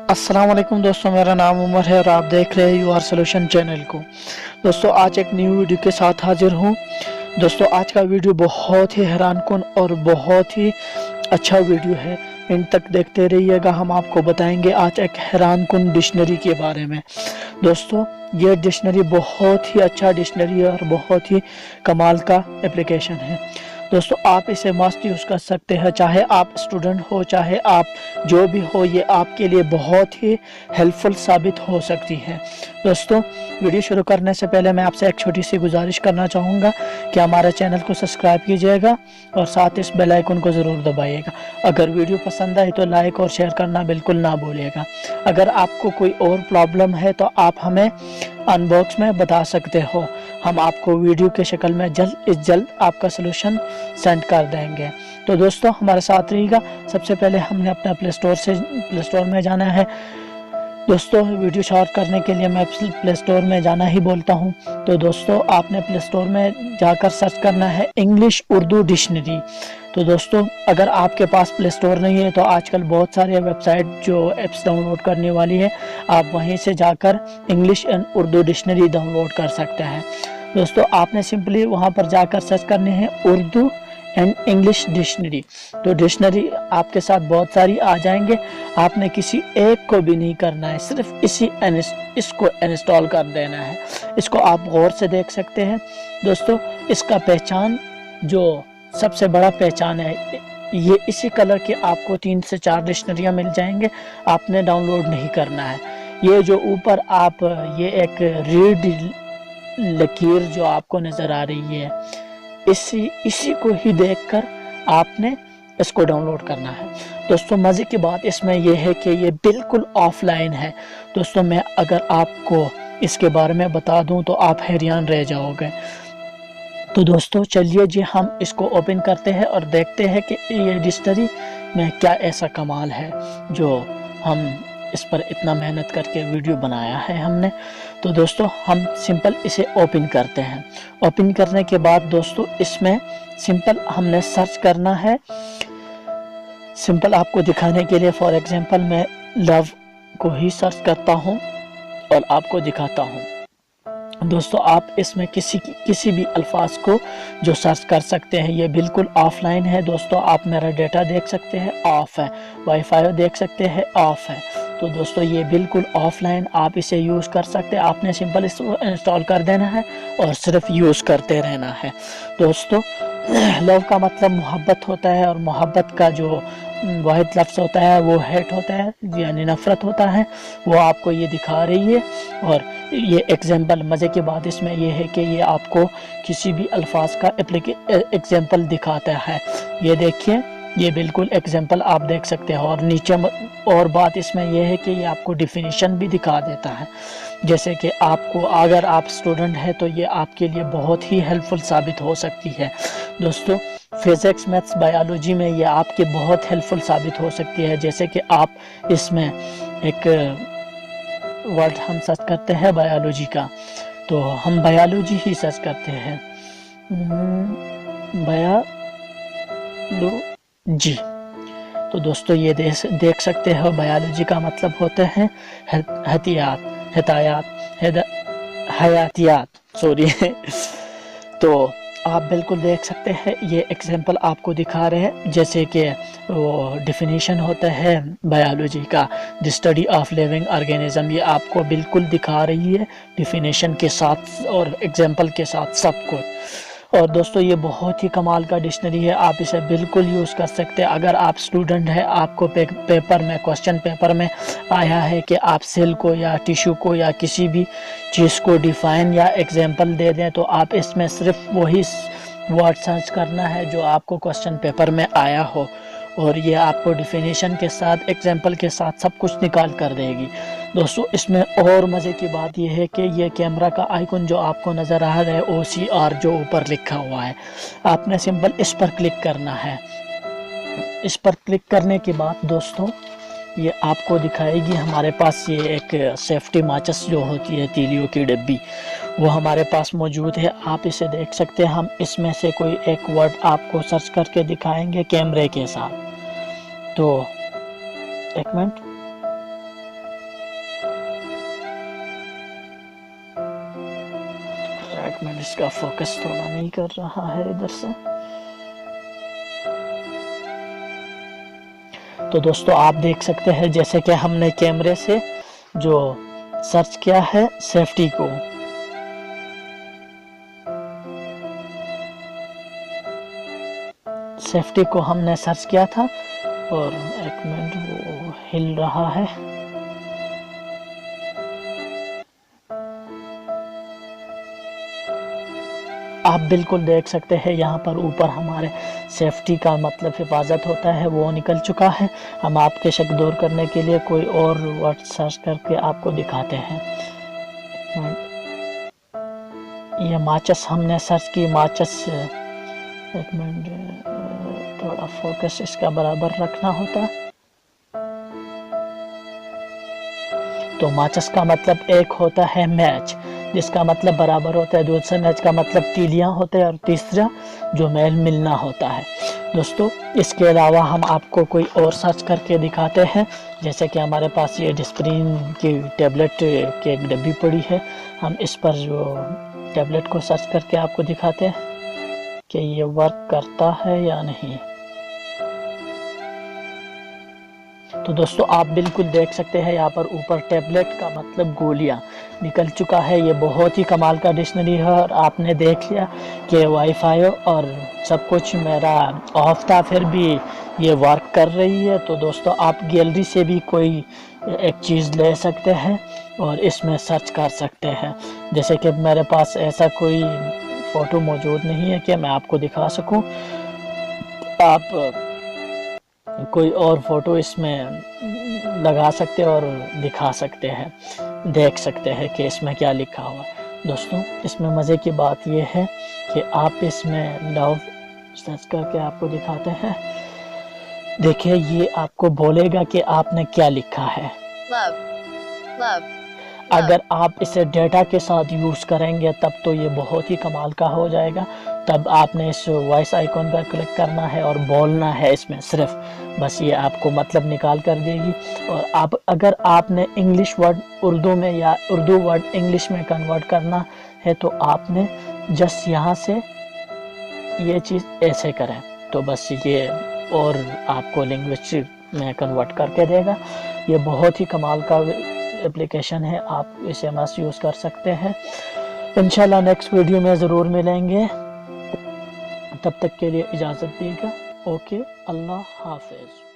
अस्सलाम वालेकुम दोस्तों, मेरा नाम उमर है और आप देख रहे हैं यूआर सॉल्यूशन चैनल को। दोस्तों आज एक न्यू वीडियो के साथ हाजिर हूँ। दोस्तों आज का वीडियो बहुत ही हैरानकुन और बहुत ही अच्छा वीडियो है, इन तक देखते रहिएगा। हम आपको बताएंगे आज एक हैरानकुन डिक्शनरी के बारे में। दोस्तों ये डिक्शनरी बहुत ही अच्छा डिक्शनरी है और बहुत ही कमाल का एप्लीकेशन है। दोस्तों आप इसे मस्ट यूज़ कर सकते हैं, चाहे आप स्टूडेंट हो चाहे आप जो भी हो, ये आपके लिए बहुत ही हेल्पफुल साबित हो सकती है। दोस्तों वीडियो शुरू करने से पहले मैं आपसे एक छोटी सी गुजारिश करना चाहूँगा कि हमारे चैनल को सब्सक्राइब कीजिएगा और साथ इस बेल आइकन को ज़रूर दबाइएगा। अगर वीडियो पसंद आए तो लाइक और शेयर करना बिल्कुल ना भूलिएगा। अगर आपको कोई और प्रॉब्लम है तो आप हमें अनबॉक्स में बता सकते हो, हम आपको वीडियो के शक्ल में जल्द आपका सलूशन सेंड कर देंगे। तो दोस्तों हमारे साथ रहिएगा। सबसे पहले हमने अपना प्ले स्टोर में जाना है। दोस्तों वीडियो शॉर्ट करने के लिए मैं प्ले स्टोर में जाना ही बोलता हूं। तो दोस्तों आपने प्ले स्टोर में जाकर सर्च करना है इंग्लिश उर्दू डिक्शनरी। तो दोस्तों अगर आपके पास प्ले स्टोर नहीं है तो आजकल बहुत सारे वेबसाइट जो ऐप्स डाउनलोड करने वाली है, आप वहीं से जाकर English and Urdu dictionary download कर सकते हैं। दोस्तों आपने सिंपली वहां पर जाकर सर्च करने हैं उर्दू एंड इंग्लिश डिक्शनरी। तो डिक्शनरी आपके साथ बहुत सारी आ जाएंगे, आपने किसी एक को भी नहीं करना है, सिर्फ इसको इंस्टॉल कर देना है। इसको आप गौर से देख सकते हैं। दोस्तों इसका पहचान जो सबसे बड़ा पहचान है, ये इसी कलर के आपको 3 से 4 डिक्शनरियाँ मिल जाएंगे, आपने डाउनलोड नहीं करना है। ये जो ऊपर आप ये एक रीड लकीर जो आपको नज़र आ रही है, इसी को ही देखकर आपने इसको डाउनलोड करना है। दोस्तों मज़े की बात इसमें यह है कि ये बिल्कुल ऑफलाइन है। दोस्तों मैं अगर आपको इसके बारे में बता दूं तो आप हैरान रह जाओगे। तो दोस्तों चलिए जी हम इसको ओपन करते हैं और देखते हैं कि ये डिक्शनरी में क्या ऐसा कमाल है जो हम इस पर इतना मेहनत करके वीडियो बनाया है हमने। तो दोस्तों हम सिंपल इसे ओपन करते हैं। ओपन करने के बाद दोस्तों इसमें सिंपल हमने सर्च करना है। सिंपल आपको दिखाने के लिए फॉर एग्जांपल मैं लव को ही सर्च करता हूं और आपको दिखाता हूं। दोस्तों आप इसमें किसी भी अल्फाज को जो सर्च कर सकते हैं। ये बिल्कुल ऑफलाइन है। दोस्तों आप मेरा डेटा देख सकते हैं, ऑफ है। वाईफाई देख सकते हैं, ऑफ है। तो दोस्तों ये बिल्कुल ऑफलाइन, आप इसे यूज़ कर सकते हैं। आपने सिंपल इसको इंस्टॉल कर देना है और सिर्फ यूज़ करते रहना है। दोस्तों लव का मतलब मोहब्बत होता है और मोहब्बत का जो वाहिद लफ्ज़ होता है वो हेट होता है, यानी नफ़रत होता है। वो आपको ये दिखा रही है। और ये एग्जाम्पल मज़े की बात इसमें ये है कि ये आपको किसी भी अल्फाज का एग्जाम्पल दिखाता है। ये देखिए ये बिल्कुल एग्जाम्पल आप देख सकते हो। और नीचे और बात इसमें यह है कि ये आपको डिफिनीशन भी दिखा देता है। जैसे कि आपको अगर आप स्टूडेंट हैं तो ये आपके लिए बहुत ही हेल्पफुल साबित हो सकती है। दोस्तों फिज़िक्स मैथ्स बायोलॉजी में ये आपके बहुत हेल्पफुल साबित हो सकती है। जैसे कि आप इसमें एक वर्ड हम सर्च करते हैं बायोलॉजी का, तो हम बायोलॉजी ही सर्च करते हैं, बायोलॉजी। तो दोस्तों ये देख सकते हो बायोलॉजी का मतलब होता है हयातियात सॉरी तो आप बिल्कुल देख सकते हैं ये एग्जाम्पल आपको दिखा रहे हैं। जैसे कि वो डिफिनीशन होता है बायोलॉजी का, the study of living organism, ये आपको बिल्कुल दिखा रही है डिफिनीशन के साथ और एग्जाम्पल के साथ सब कुछ। और दोस्तों ये बहुत ही कमाल का डिक्शनरी है, आप इसे बिल्कुल यूज़ कर सकते हैं। अगर आप स्टूडेंट हैं, आपको पेपर में क्वेश्चन पेपर में आया है कि आप सेल को या टिश्यू को या किसी भी चीज़ को डिफ़ाइन या एग्जांपल दे दें, तो आप इसमें सिर्फ वही वर्ड सर्च करना है जो आपको क्वेश्चन पेपर में आया हो और ये आपको डिफिनीशन के साथ एग्जाम्पल के साथ सब कुछ निकाल कर देगी। दोस्तों इसमें और मज़े की बात यह है कि ये कैमरा का आइकन जो आपको नज़र आ रहा है OCR जो ऊपर लिखा हुआ है, आपने सिंपल इस पर क्लिक करना है। इस पर क्लिक करने के बाद दोस्तों ये आपको दिखाएगी हमारे पास ये एक सेफ्टी माचिस जो होती है तीलियों की डिब्बी, वो हमारे पास मौजूद है। आप इसे देख सकते हैं। हम इसमें से कोई एक वर्ड आपको सर्च करके दिखाएंगे कैमरे के साथ। तो एक मिनट, منٹ، اس کا فوکس تھوڑا نہیں کر رہا ہے ادھر سے. تو دوستو آپ دیکھ سکتے ہیں جیسے کہ ہم نے کیمرے سے جو سرچ کیا ہے سیفٹی کو، ہم نے سرچ کیا تھا. اور ایک منٹ وہ ہل رہا ہے. آپ بالکل دیکھ سکتے ہیں یہاں پر اوپر ہمارے سیفٹی کا مطلب حفاظت ہوتا ہے وہ نکل چکا ہے. ہم آپ کے شک دور کرنے کے لیے کوئی اور ورڈ سرچ کر کے آپ کو دکھاتے ہیں. یہ ماچس ہم نے سرچ کی، ماچس. ایک منٹ، تھوڑا فوکس اس کا برابر رکھنا ہوتا. تو ماچس کا مطلب ایک ہوتا ہے میچ، جس کا مطلب برابر ہوتا ہے. دوسرا میچ کا مطلب تیلیاں ہوتے ہیں، اور تیسرا جو میل ملنا ہوتا ہے. دوستو اس کے علاوہ ہم آپ کو کوئی اور سرچ کر کے دکھاتے ہیں. جیسے کہ ہمارے پاس یہ ڈسپرین کی ٹیبلٹ کی ایک ڈبی پڑی ہے. ہم اس پر جو ٹیبلٹ کو سرچ کر کے آپ کو دکھاتے ہیں کہ یہ ورک کرتا ہے یا نہیں. تو دوستو آپ بالکل دیکھ سکتے ہیں یہاں پر اوپر ٹیبلٹ کا مطلب گولیاں نکل چکا ہے. یہ بہت ہی کمال کا ڈکشنری ہے. اور آپ نے دیکھ لیا کہ وائی فائی اور سب کچھ میرا آف تھا، پھر بھی یہ ورک کر رہی ہے. تو دوستو آپ گیلری سے بھی کوئی ایک چیز لے سکتے ہیں اور اس میں سرچ کر سکتے ہیں. جیسے کہ میرے پاس ایسا کوئی فوٹو موجود نہیں ہے کہ میں آپ کو دکھا سکوں. آپ کوئی اور فوٹو اس میں لگا سکتے اور دکھا سکتے ہیں، دیکھ سکتے ہیں کہ اس میں کیا لکھا ہوا. دوستوں اس میں مزے کی بات یہ ہے کہ آپ اس میں لو سرچ کر کے آپ کو دکھاتے ہیں. دیکھیں یہ آپ کو بولے گا کہ آپ نے کیا لکھا ہے. اگر آپ اسے ڈیٹا کے ساتھ یوز کریں گے تب تو یہ بہت ہی کمال کا ہو جائے گا. تب آپ نے اس وائس آئیکن پر کلک کرنا ہے اور بولنا ہے اس میں صرف، بس یہ آپ کو مطلب نکال کر دے گی. اور اگر آپ نے انگلش ورڈ اردو میں یا اردو ورڈ انگلش میں کنورٹ کرنا ہے تو آپ نے جسٹ یہاں سے یہ چیز ایسے کریں تو بس یہ اور آپ کو لینگویج میں کنورٹ کر کے دے گا. یہ بہت ہی کمال کا اپلیکیشن ہے، آپ اسے مست یوز کر سکتے ہیں. انشاءاللہ نیکسٹ ویڈیو میں ضرور ملیں گے. تب تک کے لیے اجازت دیجیے گا. اوکے، اللہ حافظ.